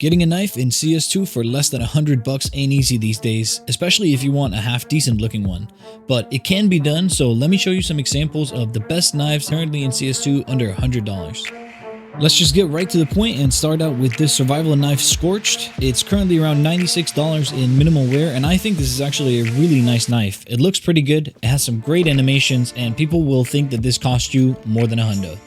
Getting a knife in CS2 for less than $100 ain't easy these days, especially if you want a half decent looking one. But it can be done, so let me show you some examples of the best knives currently in CS2 under $100. Let's just get right to the point and start out with this survival knife Scorched. It's currently around $96 in minimal wear, and I think this is actually a really nice knife. It looks pretty good, it has some great animations, and people will think that this cost you more than $100.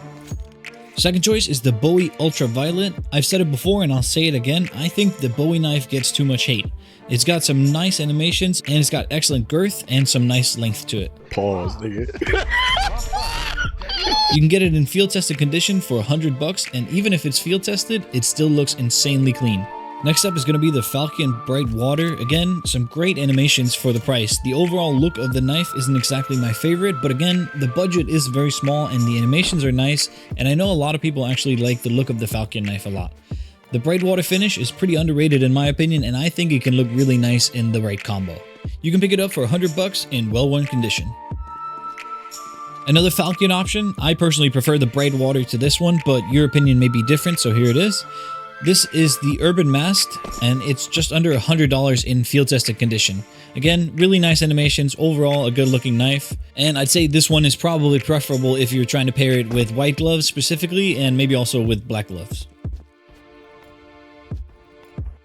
Second choice is the Bowie Ultraviolet. I've said it before and I'll say it again, I think the Bowie knife gets too much hate. It's got some nice animations and it's got excellent girth and some nice length to it. Pause, nigga. You can get it in field tested condition for $100, and even if it's field tested, it still looks insanely clean. Next up is going to be the Falcon Bright Water. Again, some great animations for the price. The overall look of the knife isn't exactly my favorite, but again, the budget is very small and the animations are nice, and I know a lot of people actually like the look of the Falcon knife a lot. The Bright Water finish is pretty underrated in my opinion, and I think it can look really nice in the right combo. You can pick it up for $100 in well-worn condition. Another Falcon option, I personally prefer the Bright Water to this one, but your opinion may be different, so here it is. This is the Urban Masked, and it's just under $100 in field tested condition. Again, really nice animations, overall a good looking knife, and I'd say this one is probably preferable if you're trying to pair it with white gloves specifically, and maybe also with black gloves.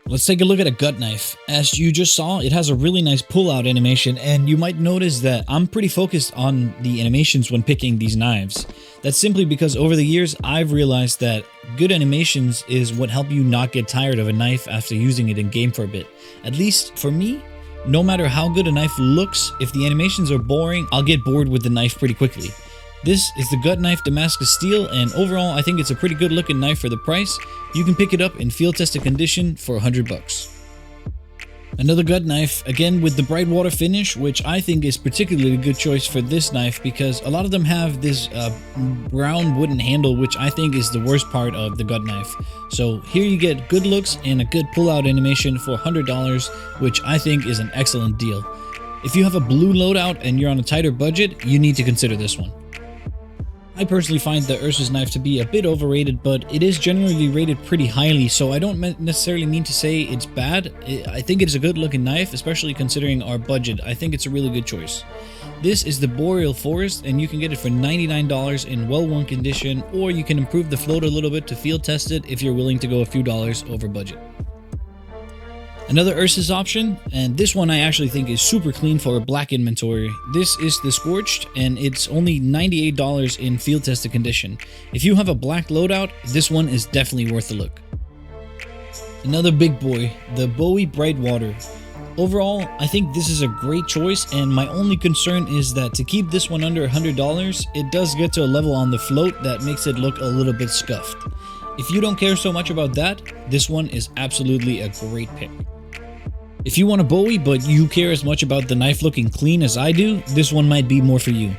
Let's take a look at a gut knife. As you just saw, it has a really nice pull-out animation, and you might notice that I'm pretty focused on the animations when picking these knives. That's simply because over the years, I've realized that good animations is what help you not get tired of a knife after using it in game for a bit. At least for me, no matter how good a knife looks, if the animations are boring, I'll get bored with the knife pretty quickly. This is the Gut Knife Damascus Steel, and overall I think it's a pretty good looking knife for the price. You can pick it up in field tested condition for $100. Another gut knife, again with the Bright Water finish, which I think is particularly a good choice for this knife because a lot of them have this brown wooden handle, which I think is the worst part of the gut knife. So here you get good looks and a good pull-out animation for $100, which I think is an excellent deal. If you have a blue loadout and you're on a tighter budget, you need to consider this one. I personally find the Ursus knife to be a bit overrated, but it is generally rated pretty highly, so I don't necessarily mean to say it's bad. I think it's a good looking knife, especially considering our budget. I think it's a really good choice. This is the Boreal Forest, and you can get it for $99 in well-worn condition, or you can improve the float a little bit to field test it if you're willing to go a few dollars over budget. Another Ursus option, and this one I actually think is super clean for a black inventory. This is the Scorched, and it's only $98 in field tested condition. If you have a black loadout, this one is definitely worth a look. Another big boy, the Bowie Bright Water. Overall, I think this is a great choice, and my only concern is that to keep this one under $100, it does get to a level on the float that makes it look a little bit scuffed. If you don't care so much about that, this one is absolutely a great pick. If you want a Bowie but you care as much about the knife looking clean as I do, this one might be more for you.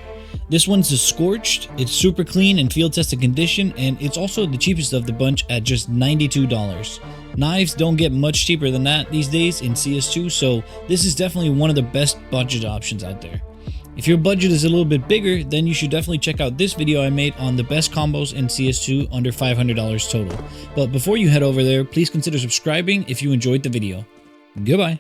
This one's a Scorched, it's super clean in field tested condition, and it's also the cheapest of the bunch at just $92. Knives don't get much cheaper than that these days in CS2, so this is definitely one of the best budget options out there. If your budget is a little bit bigger, then you should definitely check out this video I made on the best combos in CS2 under $500 total. But before you head over there, please consider subscribing if you enjoyed the video. Goodbye.